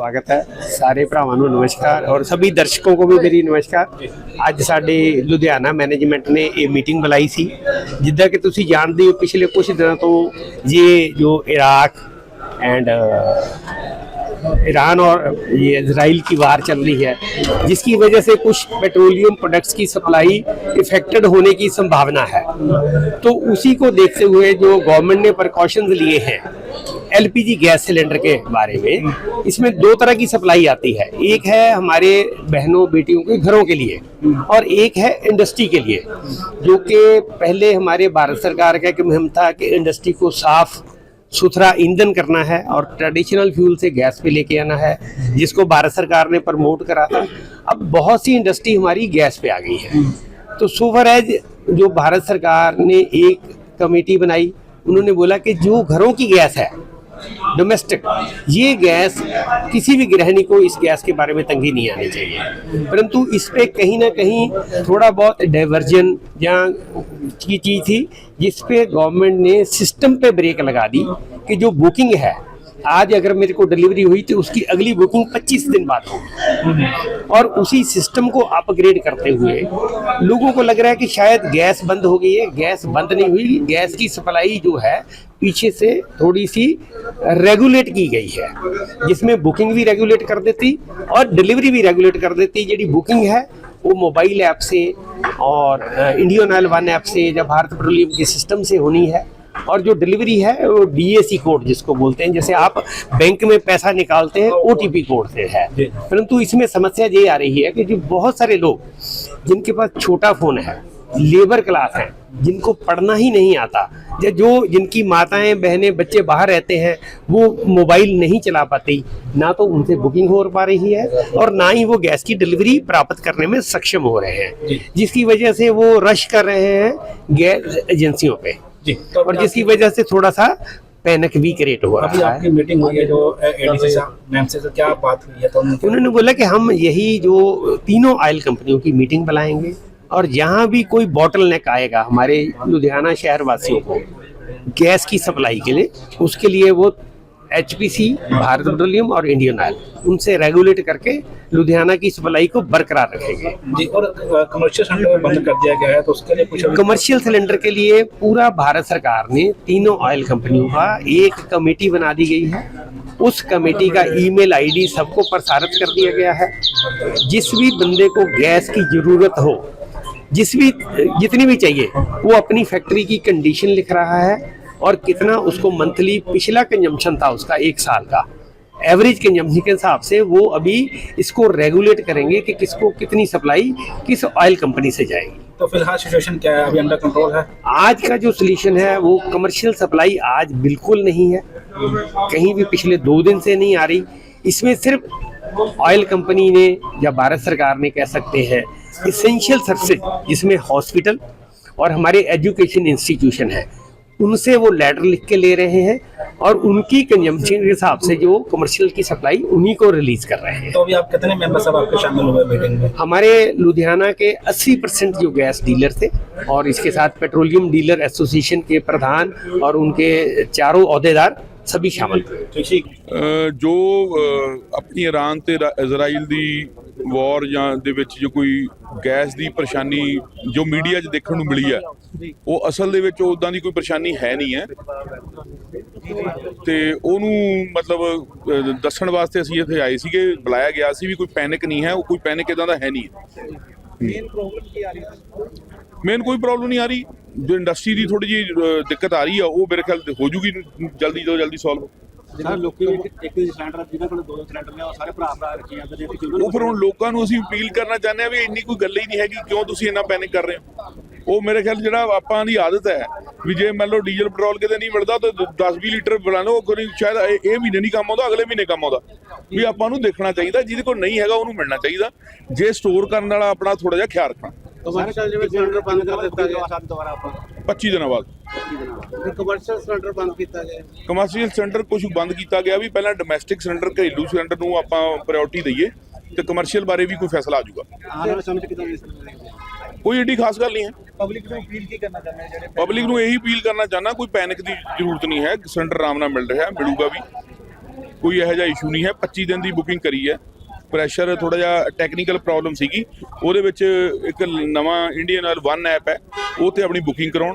स्वागत है। सारे भरावां नूं नमस्कार और सभी दर्शकों को भी मेरी नमस्कार। अज साडे लुधियाना मैनेजमेंट ने ये मीटिंग बुलाई सी, जिद्दां कि तुसीं जानदे हो पिछले कुछ दिनों तो ये जो इराक एंड ईरान और ये इजराइल की वार चल रही है, जिसकी वजह से कुछ पेट्रोलियम प्रोडक्ट्स की सप्लाई इफेक्टेड होने की संभावना है। तो उसी को देखते हुए जो गवर्नमेंट ने प्रिकॉशंस लिए हैं एलपीजी गैस सिलेंडर के बारे में, इसमें दो तरह की सप्लाई आती है। एक है हमारे बहनों बेटियों के घरों के लिए और एक है इंडस्ट्री के लिए, जो कि पहले हमारे भारत सरकार का एक मुहिम था कि इंडस्ट्री को साफ सुथरा ईंधन करना है और ट्रेडिशनल फ्यूल से गैस पे लेके आना है, जिसको भारत सरकार ने प्रमोट करा था। अब बहुत सी इंडस्ट्री हमारी गैस पे आ गई है। तो सोवर एज जो भारत सरकार ने एक कमेटी बनाई, उन्होंने बोला कि जो घरों की गैस है डोमेस्टिक, ये गैस किसी भी गृहिणी को इस गैस के बारे में तंगी नहीं आनी चाहिए। परंतु इस पे कहीं ना कहीं थोड़ा बहुत डाइवर्जन या की चीज़ थी, जिस पे गवर्नमेंट ने सिस्टम पे ब्रेक लगा दी कि जो बुकिंग है, आज अगर मेरे को डिलीवरी हुई तो उसकी अगली बुकिंग 25 दिन बाद होगी। और उसी सिस्टम को अपग्रेड करते हुए लोगों को लग रहा है कि शायद गैस बंद हो गई है। गैस बंद नहीं हुई, गैस की सप्लाई जो है पीछे से थोड़ी सी रेगुलेट की गई है, जिसमें बुकिंग भी रेगुलेट कर देती और डिलीवरी भी रेगुलेट कर देती। जी बुकिंग है वो मोबाइल ऐप से और इंडियन ऑयल वन ऐप से या भारत पेट्रोलियम के सिस्टम से होनी है, और जो डिलीवरी है वो डीएसी कोड जिसको बोलते हैं, जैसे आप बैंक में पैसा निकालते हैं ओटीपी कोड से है। परंतु इसमें समस्या ये आ रही है कि जो बहुत सारे लोग जिनके पास छोटा फोन है, लेबर क्लास है, जिनको पढ़ना ही नहीं आता, या जो जिनकी माताएं बहनें बच्चे बाहर रहते हैं, वो मोबाइल नहीं चला पाती, ना तो उनसे बुकिंग हो पा रही है और ना ही वो गैस की डिलीवरी प्राप्त करने में सक्षम हो रहे हैं, जिसकी वजह से वो रश कर रहे हैं गैस एजेंसियों पे और जिसकी वजह से थोड़ा सा पैनिक भी क्रिएट हो रहा है। आपकी मीटिंग हुई है जो एडीसी साहब मैम से, तो क्या बात हुई है? तो उन्होंने बोला कि हम यही जो तीनों ऑयल कंपनियों की मीटिंग बुलाएंगे और जहाँ भी कोई बॉटल नेक आएगा हमारे लुधियाना शहर वासियों को गैस की सप्लाई के लिए, उसके लिए वो एचपीसी, भारत पेट्रोलियम और इंडियन ऑयल उनसे रेगुलेट करके लुधियाना की सप्लाई को बरकरार रखेंगे। जी, और कमर्शियल सिलेंडर बंद कर दिया गया है, तो उसके लिए कुछ कमर्शियल सिलेंडर के लिए पूरा भारत सरकार ने तीनों ऑयल कंपनियों का एक कमेटी बना दी गई है। उस कमेटी का ईमेल आईडी सबको प्रसारित कर दिया गया है। जिस भी बंदे को गैस की जरूरत हो, जितनी भी चाहिए, वो अपनी फैक्ट्री की कंडीशन लिख रहा है और कितना उसको मंथली पिछला कंजम्पशन था उसका 1 साल का एवरेज कंजम्पशन के हिसाब से वो अभी इसको रेगुलेट करेंगे कि किसको कितनी सप्लाई किस ऑयल कंपनी से जाएगी। तो फिलहाल सिचुएशन क्या है, अभी अंडर कंट्रोल है? आज का जो सोल्यूशन है वो कमर्शियल सप्लाई आज बिल्कुल नहीं है, कहीं भी पिछले 2 दिन से नहीं आ रही। इसमें सिर्फ ऑयल कंपनी ने या भारत सरकार ने कह सकते हैं इसेंशियल सर्विसेज, जिसमें हॉस्पिटल और हमारे एजुकेशन इंस्टीट्यूशन है, उनसे वो लेटर लिख के ले रहे हैं और उनकी कंजम्पशन के हिसाब से जो कमर्शियल की सप्लाई उन्हीं को रिलीज कर रहे हैं। तो अभी आप कितने मेंबर्स अब आपके शामिल हुए मीटिंग में? हमारे लुधियाना के 80% जो गैस डीलर थे और इसके साथ पेट्रोलियम डीलर एसोसिएशन के प्रधान और उनके चारों अहदेदार सभी शामिल थे। जो अपनी ईरान ते इजराइल दी वॉर ਜਾਂ ਦੇ ਵਿੱਚ ਜੋ ਕੋਈ ਗੈਸ ਦੀ ਪਰੇਸ਼ਾਨੀ ਜੋ ਮੀਡੀਆ 'ਚ ਦੇਖਣ ਨੂੰ ਮਿਲੀ ਹੈ, ਉਹ ਅਸਲ ਦੇ ਵਿੱਚ ਉਦਾਂ ਦੀ ਕੋਈ ਪਰੇਸ਼ਾਨੀ ਹੈ ਨਹੀਂ ਹੈ ਤੇ ਉਹਨੂੰ ਮਤਲਬ ਦੱਸਣ ਵਾਸਤੇ ਅਸੀਂ ਇੱਥੇ ਆਏ ਸੀਗੇ, ਬੁਲਾਇਆ ਗਿਆ ਸੀ ਵੀ ਕੋਈ ਪੈਨਿਕ ਨਹੀਂ ਹੈ, ਉਹ ਕੋਈ ਪੈਨਿਕ ਇਦਾਂ ਦਾ ਹੈ ਨਹੀਂ। ਮੇਨ ਕੋਈ ਪ੍ਰੋਬਲਮ ਨਹੀਂ ਆ ਰਹੀ, ਜੋ ਇੰਡਸਟਰੀ ਦੀ ਥੋੜੀ ਜਿਹੀ ਦਿੱਕਤ ਆ ਰਹੀ ਆ ਉਹ ਮੇਰੇ ਖਿਆਲ ਹੋ ਜੂਗੀ ਜਲਦੀ ਤੋਂ ਜਲਦੀ ਸੋਲਵ। ਸਰ ਲੋਕੀ ਇੱਕ ਸਿਲੰਡਰ ਜਿਹਨਾਂ ਕੋਲ 2 ਸਿਲੰਡਰ ਨੇ ਉਹ ਸਾਰੇ ਭਰਾ ਰੱਖੇ ਜਾਂਦੇ ਨੇ, ਉਹ ਫਿਰ ਹੁਣ ਲੋਕਾਂ ਨੂੰ ਅਸੀਂ ਅਪੀਲ ਕਰਨਾ ਚਾਹੁੰਦੇ ਹਾਂ ਵੀ ਇੰਨੀ ਕੋਈ ਗੱਲ ਹੀ ਨਹੀਂ ਹੈਗੀ, ਕਿਉਂ ਤੁਸੀਂ ਇੰਨਾ ਪੈਨਿਕ ਕਰ ਰਹੇ ਹੋ? ਉਹ ਮੇਰੇ ਖਿਆਲ ਜਿਹੜਾ ਆਪਾਂ ਦੀ ਆਦਤ ਹੈ ਵੀ ਜੇ ਮੰਨ ਲਓ ਡੀਜ਼ਲ ਪੈਟਰੋਲ ਕਿਤੇ ਨਹੀਂ ਮਿਲਦਾ ਤਾਂ 10-20 ਲੀਟਰ ਬਣਾ ਲਓ, ਕੋਈ ਸ਼ਾਇਦ ਇਹ ਮਹੀਨੇ ਨਹੀਂ ਕੰਮ ਆਉਂਦਾ, ਅਗਲੇ ਮਹੀਨੇ ਕੰਮ ਆਉਂਦਾ। ਵੀ ਆਪਾਂ ਨੂੰ ਦੇਖਣਾ ਚਾਹੀਦਾ, ਜਿਹਦੇ ਕੋਲ ਨਹੀਂ ਹੈਗਾ ਉਹਨੂੰ ਮਿਲਣਾ ਚਾਹੀਦਾ, ਜੇ ਸਟੋਰ ਕਰਨ ਵਾਲਾ ਆਪਣਾ ਥੋੜਾ ਜਿਹਾ ਖਿਆਲ ਰੱਖਣਾ। सिलेंडर बंद कर दिता गया दोबारा 25 ਦਿਨਾਂ ਬਾਅਦ कमर्शियल सिलेंडर बंद किया गया। ਕਮਰਸ਼ੀਅਲ ਸਿਲੰਡਰ ਕੁਝ ਬੰਦ ਕੀਤਾ ਗਿਆ ਵੀ ਪਹਿਲਾਂ ਡੋਮੈਸਟਿਕ ਸਿਲੰਡਰ ਘਰੇਲੂ ਸਿਲੰਡਰ ਨੂੰ ਆਪਾਂ ਪ੍ਰਾਇੋਰਟੀ ਦਈਏ ਤੇ ਕਮਰਸ਼ੀਅਲ ਬਾਰੇ ਵੀ ਕੋਈ ਫੈਸਲਾ ਆ ਜਾਊਗਾ। ਕੋਈ ਏਡੀ ਖਾਸ ਗੱਲ ਨਹੀਂ ਹੈ। ਪਬਲਿਕ ਨੂੰ ਅਪੀਲ ਕੀ ਕਰਨਾ ਚਾਹੁੰਦੇ ਜਿਹੜੇ ਪਬਲਿਕ ਨੂੰ ਇਹੀ ਅਪੀਲ ਕਰਨਾ ਚਾਹੁੰਦਾ, ਕੋਈ ਪੈਨਿਕ ਦੀ ਜ਼ਰੂਰਤ ਨਹੀਂ ਹੈ, ਸਿਲੰਡਰ ਆਰਾਮ ਨਾਲ ਮਿਲ ਰਿਹਾ, ਮਿਲੂਗਾ ਵੀ। ਕੋਈ ਇਹੋ ਜਿਹਾ ਇਸ਼ੂ ਨਹੀਂ ਹੈ। 25 ਦਿਨ ਦੀ ਬੁਕਿੰਗ ਕਰੀ ਹੈ। ਪ੍ਰੈਸ਼ਰ ਥੋੜਾ ਜਿਹਾ ਟੈਕਨੀਕਲ ਪ੍ਰੋਬਲਮ ਸੀਗੀ, ਉਹਦੇ ਵਿੱਚ ਇੱਕ ਨਵਾਂ ਇੰਡੀਅਨ ਆਇਲ 1 ਐਪ ਹੈ, ਉਹ ਤੇ ਆਪਣੀ ਬੁਕਿੰਗ ਕਰਾਉਣ।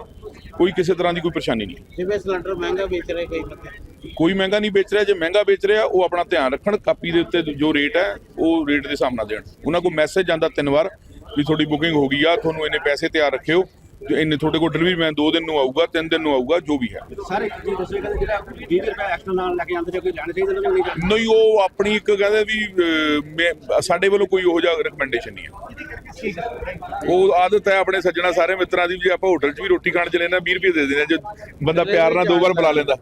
ਕੋਈ ਕਿਸੇ ਤਰ੍ਹਾਂ ਦੀ ਕੋਈ ਪਰੇਸ਼ਾਨੀ ਨਹੀਂ। ਜਿਵੇਂ ਸਿਲੰਡਰ ਮਹਿੰਗਾ ਵੇਚ ਰਹੇ ਕਈ ਬੰਦੇ, ਕੋਈ ਮਹਿੰਗਾ ਨਹੀਂ ਵੇਚ ਰਿਹਾ। ਜੇ ਮਹਿੰਗਾ ਵੇਚ ਰਿਹਾ ਉਹ ਆਪਣਾ ਧਿਆਨ ਰੱਖਣ, ਕਾਪੀ ਦੇ ਉੱਤੇ ਜੋ ਰੇਟ ਹੈ ਉਹ ਰੇਟ ਦੇ ਹਿਸਾਬ ਨਾਲ ਦੇਣ। ਉਹਨਾਂ ਕੋਲ ਮੈਸੇਜ ਜਾਂਦਾ 3 ਵਾਰ ਵੀ ਤੁਹਾਡੀ ਬੁਕਿੰਗ ਹੋ ਗਈ ਆ, ਤੁਹਾਨੂੰ ਇੰਨੇ ਪੈਸੇ ਤਿਆਰ ਰੱਖਿਓ, ਤੇ ਇੰਨੇ ਤੁਹਾਡੇ ਕੋਲ ਡਿਲੀਵਰੀ ਮੈਨ 2 ਦਿਨ ਨੂੰ ਆਊਗਾ, 3 ਦਿਨ ਨੂੰ ਆਊਗਾ, ਜੋ ਵੀ ਹੈ। ਸਾਰੇ ਜੀ ਦੱਸੋ ਕਹਿੰਦੇ ਜਿਹੜਾ 20 ਰੁਪਏ ਐਕਸਟਰਾ ਨਾਲ ਲੈ ਕੇ ਆਉਂਦੇ ਨੇ, ਕੋਈ ਲੈਣਾ ਚਾਹੀਦਾ ਨਾ ਨਹੀਂ ਚਾਹੀਦਾ? ਨਹੀਂ, ਉਹ ਆਪਣੀ ਇੱਕ ਕਹਿੰਦੇ ਵੀ ਸਾਡੇ ਵੱਲੋਂ ਕੋਈ ਉਹੋ ਜਿਹਾ ਰਿਕਮੈਂਡੇਸ਼ਨ ਨਹੀਂ ਹੈ। ਉਹ ਆਦਤ ਹੈ ਆਪਣੇ ਸੱਜਣਾ ਸਾਰੇ ਮਿੱਤਰਾਂ ਦੀ, ਜੇ ਆਪਾਂ ਹੋਟਲ 'ਚ ਵੀ ਰੋਟੀ ਖਾਣ ਚਲੇ ਨਾ 20 ਰੁਪਏ ਦੇ ਦਿੰਦੇ ਆ, ਜੇ ਬੰਦਾ ਪਿਆਰ ਨਾਲ 2 ਵਾਰ ਬੁਲਾ ਲੈਂਦਾ।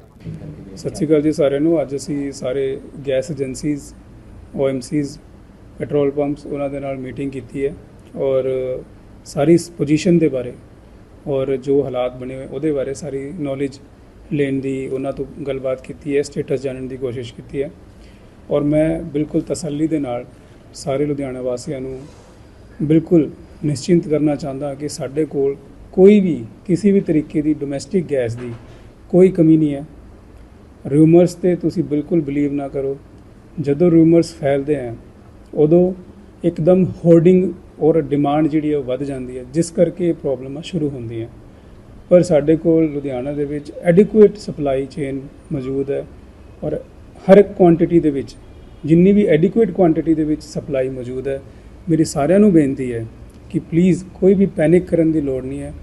ਸਤਿ ਸ਼੍ਰੀ ਅਕਾਲ ਜੀ ਸਾਰਿਆਂ ਨੂੰ। ਅੱਜ ਅਸੀਂ ਸਾਰੇ gas agencies, OMCs, petrol pumps, ਉਹਨਾਂ ਦੇ ਨਾਲ ਮੀਟਿੰਗ ਕੀਤੀ ਹੈ ਔਰ ਸਾਰੀ ਇਸ ਪੋਜੀਸ਼ਨ ਦੇ ਬਾਰੇ ਔਰ ਜੋ ਹਾਲਾਤ ਬਣੇ ਹੋਏ ਉਹਦੇ ਬਾਰੇ ਸਾਰੀ ਨੌਲੇਜ ਲੈਣ ਦੀ ਉਹਨਾਂ ਤੋਂ ਗੱਲਬਾਤ ਕੀਤੀ ਹੈ, ਸਟੇਟਸ ਜਾਣਨ ਦੀ ਕੋਸ਼ਿਸ਼ ਕੀਤੀ ਹੈ। ਔਰ ਮੈਂ ਬਿਲਕੁਲ ਤਸੱਲੀ ਦੇ ਨਾਲ ਸਾਰੇ ਲੁਧਿਆਣਾ ਵਾਸੀਆਂ ਨੂੰ ਬਿਲਕੁਲ ਨਿਸ਼ਚਿੰਤ ਕਰਨਾ ਚਾਹੁੰਦਾ ਕਿ ਸਾਡੇ ਕੋਲ ਕੋਈ ਵੀ ਕਿਸੇ ਵੀ ਤਰੀਕੇ ਦੀ ਡੋਮੈਸਟਿਕ ਗੈਸ ਦੀ ਕੋਈ ਕਮੀ ਨਹੀਂ ਹੈ। ਰਿਊਮਰਸ ਤੇ ਤੁਸੀਂ ਬਿਲਕੁਲ ਬਿਲੀਵ ਨਾ ਕਰੋ। ਜਦੋਂ ਰਿਊਮਰਸ ਫੈਲਦੇ ਹੈ ਉਦੋਂ ਇੱਕਦਮ ਹੋਰਡਿੰਗ ਔਰ ਡਿਮਾਂਡ ਜਿਹੜੀ ਹੈ ਉਹ ਵੱਧ ਜਾਂਦੀ ਹੈ, ਜਿਸ ਕਰਕੇ ਇਹ ਪ੍ਰੋਬਲਮਾਂ ਸ਼ੁਰੂ ਹੁੰਦੀਆਂ। ਪਰ ਸਾਡੇ ਕੋਲ ਲੁਧਿਆਣਾ ਦੇ ਵਿੱਚ ਐਡਿਕੁਏਟ ਸਪਲਾਈ ਚੇਨ ਮੌਜੂਦ ਹੈ ਔਰ ਹਰ ਇੱਕ ਕੁਆਂਟੀਟੀ ਦੇ ਵਿੱਚ, ਜਿੰਨੀ ਵੀ ਐਡਿਕੁਏਟ ਕੁਆਂਟੀਟੀ ਦੇ ਵਿੱਚ ਸਪਲਾਈ ਮੌਜੂਦ ਹੈ। ਮੇਰੀ ਸਾਰਿਆਂ ਨੂੰ ਬੇਨਤੀ ਹੈ ਕਿ ਪਲੀਜ਼ ਕੋਈ ਵੀ ਪੈਨਿਕ ਕਰਨ ਦੀ ਲੋੜ ਨਹੀਂ ਹੈ।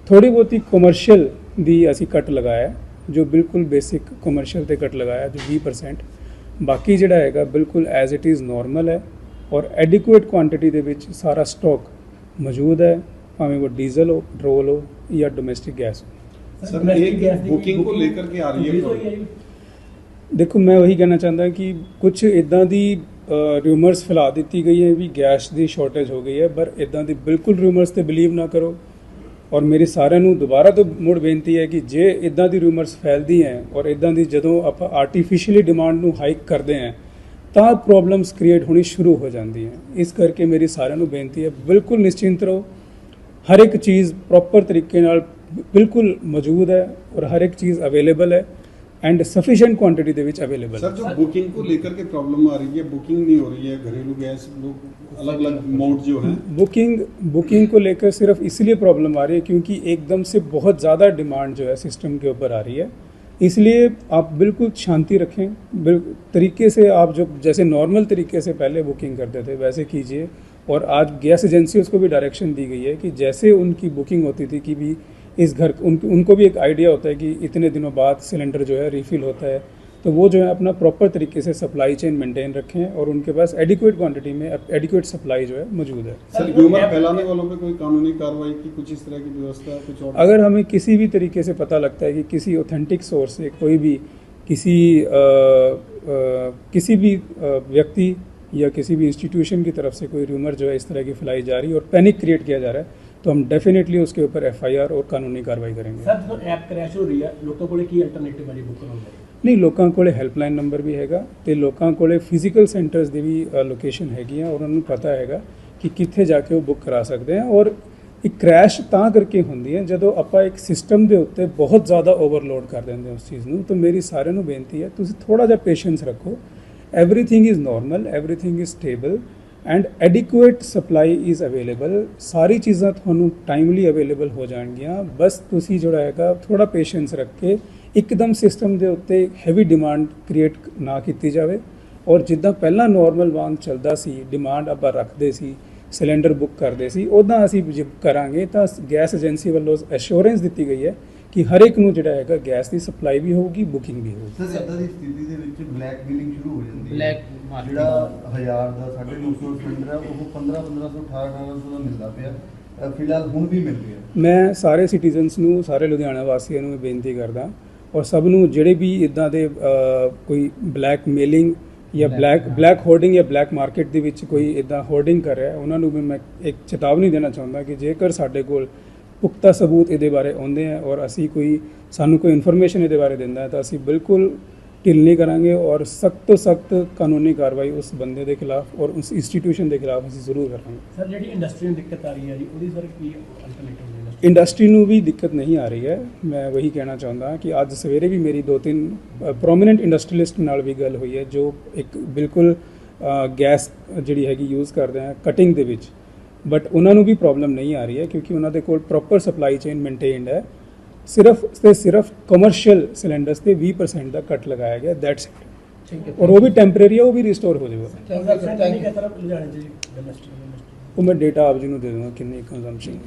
ਥੋੜੀ ਬਹੁਤੀ ਕਮਰਸ਼ੀਅਲ ਦੀ ਅਸੀਂ ਕੱਟ ਲਗਾਇਆ, ਜੋ ਬਿਲਕੁਲ ਬੇਸਿਕ ਕਮਰਸ਼ੀਅਲ ਤੇ ਕੱਟ ਲਗਾਇਆ ਜੋ 20%। ਬਾਕੀ ਜਿਹੜਾ ਹੈਗਾ ਬਿਲਕੁਲ ਐਜ਼ ਇਟ ਇਜ਼ ਨੋਰਮਲ ਹੈ ਔਰ ਐਡਿਕੁਏਟ ਕੁਆਂਟੀਟੀ ਦੇ ਵਿੱਚ ਸਾਰਾ ਸਟਾਕ ਮੌਜੂਦ ਹੈ, ਭਾਵੇਂ वो डीजल हो, पेट्रोल हो या डोमेस्टिक गैस हो। सर, एक बुकिंग को लेकर के आ रही है। देखो, मैं वही कहना चाहता कि कुछ इदां दी ਰਿਊਮਰਸ ਫੈਲਾ ਦਿੱਤੀ ਗਈ ਹੈ ਵੀ ਗੈਸ ਦੀ ਸ਼ਾਰਟੇਜ ਹੋ ਗਈ ਹੈ, ਪਰ ਇਦਾਂ ਦੀ ਬਿਲਕੁਲ ਰਿਊਮਰਸ ਤੇ ਬਿਲੀਵ ਨਾ ਕਰੋ। ਔਰ ਮੇਰੀ ਸਾਰਿਆਂ ਨੂੰ ਦੁਬਾਰਾ ਤੋਂ ਮੁੜ ਬੇਨਤੀ ਹੈ ਕਿ ਜੇ ਇਦਾਂ ਦੀ ਰਿਊਮਰਸ ਫੈਲਦੀ ਹੈ ਔਰ ਇਦਾਂ ਦੀ ਜਦੋਂ ਆਪਾਂ ਆਰਟੀਫੀਸ਼ੀਅਲੀ ਡਿਮਾਂਡ ਨੂੰ ਹਾਈਕ ਕਰਦੇ ਹਾਂ ਤਾਂ ਪ੍ਰੋਬਲਮਸ ਕ੍ਰੀਏਟ ਹੋਣੀ ਸ਼ੁਰੂ ਹੋ ਜਾਂਦੀ ਹੈ। ਇਸ ਕਰਕੇ ਮੇਰੀ ਸਾਰਿਆਂ ਨੂੰ ਬੇਨਤੀ ਹੈ ਬਿਲਕੁਲ ਨਿਸ਼ਚਿੰਤ ਰਹੋ। ਹਰ ਇੱਕ ਚੀਜ਼ ਪ੍ਰੋਪਰ ਤਰੀਕੇ ਨਾਲ ਬਿਲਕੁਲ ਮੌਜੂਦ ਹੈ ਔਰ ਹਰ ਇੱਕ ਚੀਜ਼ ਅਵੇਲੇਬਲ है एंड सफिशिएंट क्वांटिटी ਦੇ ਵਿੱਚ अवेलेबल। सर, जो बुकिंग को लेकर के प्रॉब्लम आ रही है, बुकिंग नहीं हो रही है, घरेलू गैस लोग अलग अलग मोड जो हैं, बुकिंग को लेकर सिर्फ इसलिए प्रॉब्लम आ रही है क्योंकि एकदम से बहुत ज़्यादा डिमांड जो है सिस्टम के ऊपर आ रही है। इसलिए आप बिल्कुल शांति रखें, तरीके से आप जो जैसे नॉर्मल तरीके से पहले बुकिंग करते थे वैसे कीजिए। और आज गैस एजेंसीज को भी डायरेक्शन दी गई है कि जैसे उनकी बुकिंग होती थी कि भी इस घर उनको भी एक आइडिया होता है कि इतने दिनों बाद सिलेंडर जो है रिफ़िल होता है, तो वो जो है अपना प्रॉपर तरीके से सप्लाई चेन मेंटेन रखें और उनके पास एडिक्वेट क्वांटिटी में एडिक्वेट सप्लाई जो है मौजूद है। सर, ह्यूमर फैलाने वालों पे कोई कानूनी कार्रवाई की कुछ इस तरह की व्यवस्था कुछ और? अगर हमें किसी भी तरीके से पता लगता है कि किसी ऑथेंटिक सोर्स से कोई भी किसी भी व्यक्ति या किसी भी इंस्टीट्यूशन की तरफ से कोई र्यूमर जो है इस तरह की फैलाई जा रही है और पैनिक क्रिएट किया जा रहा है, तो हम डेफिनेटली उसके ऊपर FIR और कानूनी कार्रवाई करेंगे। ਸਰ, ਜਦੋਂ ਐਪ ਕ੍ਰੈਸ਼ ਹੋ ਰਹੀ ਹੈ ਲੋਕਾਂ ਕੋਲੇ ਕੀ ਅਲਟਰਨੇਟਿਵ ਹੈ ਜੀ ਬੁੱਕ ਕਰਾਉਣ ਦਾ? ਨਹੀਂ, ਲੋਕਾਂ ਕੋਲੇ ਹੈਲਪਲਾਈਨ ਨੰਬਰ ਵੀ ਹੈਗਾ ਤੇ ਲੋਕਾਂ ਕੋਲੇ ਫਿਜ਼ੀਕਲ ਸੈਂਟਰਸ ਦੀ ਵੀ ਲੋਕੇਸ਼ਨ ਹੈਗੀਆਂ, ਉਹਨਾਂ ਨੂੰ ਪਤਾ ਹੈਗਾ ਕਿ ਕਿੱਥੇ ਜਾ ਕੇ ਉਹ ਬੁੱਕ ਕਰਾ ਸਕਦੇ ਆ। ਔਰ ਇੱਕ ਕ੍ਰੈਸ਼ ਤਾਂ ਕਰਕੇ ਹੁੰਦੀ ਹੈ ਜਦੋਂ ਆਪਾਂ ਇੱਕ ਸਿਸਟਮ ਦੇ ਉੱਤੇ ਬਹੁਤ ਜ਼ਿਆਦਾ ਓਵਰਲੋਡ ਕਰ ਦਿੰਦੇ ਹਾਂ ਉਸ ਚੀਜ਼ ਨੂੰ। ਤਾਂ ਮੇਰੀ ਸਾਰਿਆਂ ਨੂੰ ਬੇਨਤੀ ਹੈ ਤੁਸੀਂ ਥੋੜਾ ਜਿਹਾ ਪੇਸ਼ੈਂਸ ਰੱਖੋ। Everything is normal, everything is stable and adequate supply is available. सारी चीज़ां ਤੁਹਾਨੂੰ टाइमली अवेलेबल हो ਜਾਣਗੀਆਂ। बस ਤੁਸੀਂ ਜਿਹੜਾ ਹੈਗਾ ਥੋੜਾ ਪੇਸ਼ੈਂਸ ਰੱਖ ਕੇ ਇੱਕਦਮ ਸਿਸਟਮ ਦੇ ਉੱਤੇ ਹੈਵੀ ਡਿਮਾਂਡ ਕ੍ਰੀਏਟ ਨਾ ਕੀਤੀ ਜਾਵੇ। ਔਰ ਜਿੱਦਾਂ ਪਹਿਲਾਂ ਨਾਰਮਲ ਵਾਂਗ ਚੱਲਦਾ ਸੀ, ਡਿਮਾਂਡ ਆਪਾਂ ਰੱਖਦੇ ਸੀ, ਸਿਲੰਡਰ ਬੁੱਕ ਕਰਦੇ ਸੀ, ਉੱਦਾਂ ਅਸੀਂ ਕਰਾਂਗੇ ਤਾਂ ਗੈਸ ਏਜੰਸੀ ਵੱਲੋਂ ਐਸ਼ੋਰੈਂਸ ਦਿੱਤੀ ਗਈ ਹੈ ਕਿ ਹਰ ਇੱਕ ਨੂੰ ਜਿਹੜਾ ਹੈਗਾ ਗੈਸ ਦੀ ਸਪਲਾਈ ਵੀ ਹੋਊਗੀ, ਬੁਕਿੰਗ ਵੀ ਹੋਊਗੀ। ਸਰ, ਇੱਦਾਂ ਦੀ ਸਥਿਤੀ ਦੇ ਵਿੱਚ ਬਲੈਕ ਬਿਲਿੰਗ ਸ਼ੁਰੂ ਹੋ ਜਾਂਦੀ ਹੈ। ਬਲੈਕ ਮਾਰਕੀਟ ਜਿਹੜਾ 1000 ਦਾ 250 ਸਿਲੰਡਰ ਹੈ ਉਹ 1500 1800 ਦਾ ਮਿਲਦਾ ਪਿਆ, ਫਿਲਹਾਲ ਹੁਣ ਵੀ ਮਿਲ ਰਿਹਾ। ਮੈਂ ਸਾਰੇ ਸਿਟੀਜ਼ਨਸ ਨੂੰ, ਸਾਰੇ ਲੁਧਿਆਣਾ ਵਾਸੀਆਂ ਨੂੰ ਬੇਨਤੀ ਕਰਦਾ ਔਰ ਸਭ ਨੂੰ ਜਿਹੜੇ ਵੀ ਇਦਾਂ ਦੇ ਕੋਈ ਬਲੈਕ ਮੇਲਿੰਗ ਜਾਂ ਬਲੈਕ ਹੋਰਡਿੰਗ ਜਾਂ ਬਲੈਕ ਮਾਰਕੀਟ ਦੇ ਵਿੱਚ ਕੋਈ ਇਦਾਂ ਹੋਰਡਿੰਗ ਕਰ ਰਿਹਾ, ਉਹਨਾਂ ਨੂੰ ਵੀ ਮੈਂ ਇੱਕ ਚੇਤਾਵਨੀ ਦੇਣਾ ਚਾਹੁੰਦਾ ਕਿ ਜੇਕਰ ਸਾਡੇ ਕੋਲ ਪੁਖਤਾ ਸਬੂਤ ਇਹਦੇ ਬਾਰੇ ਆਉਂਦੇ ਆ ਔਰ ਅਸੀਂ ਸਾਨੂੰ ਕੋਈ ਇਨਫੋਰਮੇਸ਼ਨ ਇਹਦੇ ਬਾਰੇ ਦਿੰਦਾ ਹੈ ਤਾਂ ਅਸੀਂ ਬਿਲਕੁਲ ਢਿੱਲ ਨਹੀਂ ਕਰਾਂਗੇ ਔਰ ਸਖਤ ਤੋਂ ਸਖਤ ਕਾਨੂੰਨੀ ਕਾਰਵਾਈ ਉਸ ਬੰਦੇ ਦੇ ਖਿਲਾਫ ਔਰ ਉਸ ਇੰਸਟੀਟਿਊਸ਼ਨ ਦੇ ਖਿਲਾਫ ਅਸੀਂ ਜ਼ਰੂਰ ਕਰਾਂਗੇ। ਸਰ, ਜਿਹੜੀ ਇੰਡਸਟਰੀ ਨੂੰ ਦਿੱਕਤ ਆ ਰਹੀ ਹੈ ਜੀ ਉਹਦੀ ਸਰ ਕੀ ਅਲਟਰਨੇਟਿਵ ਹੈ? ਇੰਡਸਟਰੀ ਨੂੰ ਵੀ ਦਿੱਕਤ ਨਹੀਂ ਆ ਰਹੀ ਹੈ। ਮੈਂ ਵਹੀ ਕਹਿਣਾ ਚਾਹੁੰਦਾ ਕਿ ਅੱਜ ਸਵੇਰੇ ਵੀ ਮੇਰੀ 2-3 ਪ੍ਰੋਮੀਨੈਂਟ ਇੰਡਸਟਰੀਲਿਸਟ ਨਾਲ ਵੀ ਗੱਲ ਹੋਈ ਹੈ ਜੋ ਇੱਕ ਬਿਲਕੁਲ ਗੈਸ ਜਿਹੜੀ ਹੈਗੀ ਯੂਜ਼ ਕਰਦੇ ਆ ਕਟਿੰਗ ਦੇ ਵਿੱਚ, ਬਟ ਉਹਨਾਂ ਨੂੰ ਵੀ ਪ੍ਰੋਬਲਮ ਨਹੀਂ ਆ ਰਹੀ ਹੈ ਕਿਉਂਕਿ ਉਹਨਾਂ ਦੇ ਕੋਲ ਪ੍ਰੋਪਰ ਸਪਲਾਈ ਚੇਨ ਮੇਨਟੇਨਡ ਹੈ। ਸਿਰਫ ਕਮਰਸ਼ੀਅਲ ਸਿਲੰਡਰਸ ਤੇ 20% ਦਾ ਕੱਟ ਲਗਾਇਆ ਗਿਆ, ਦੈਟਸ ਇਟ। ਔਰ ਉਹ ਵੀ ਟੈਂਪਰੇਰੀ ਹੈ, ਉਹ ਵੀ ਰਿਸਟੋਰ ਹੋ ਜਾਏਗਾ। ਉਹ ਮੈਂ ਡੇਟਾ ਆਪ ਜੀ ਨੂੰ ਦੇ ਦੂੰਗਾ ਕਿੰਨੀ ਕੰਜ਼ੰਪਸ਼ਨ।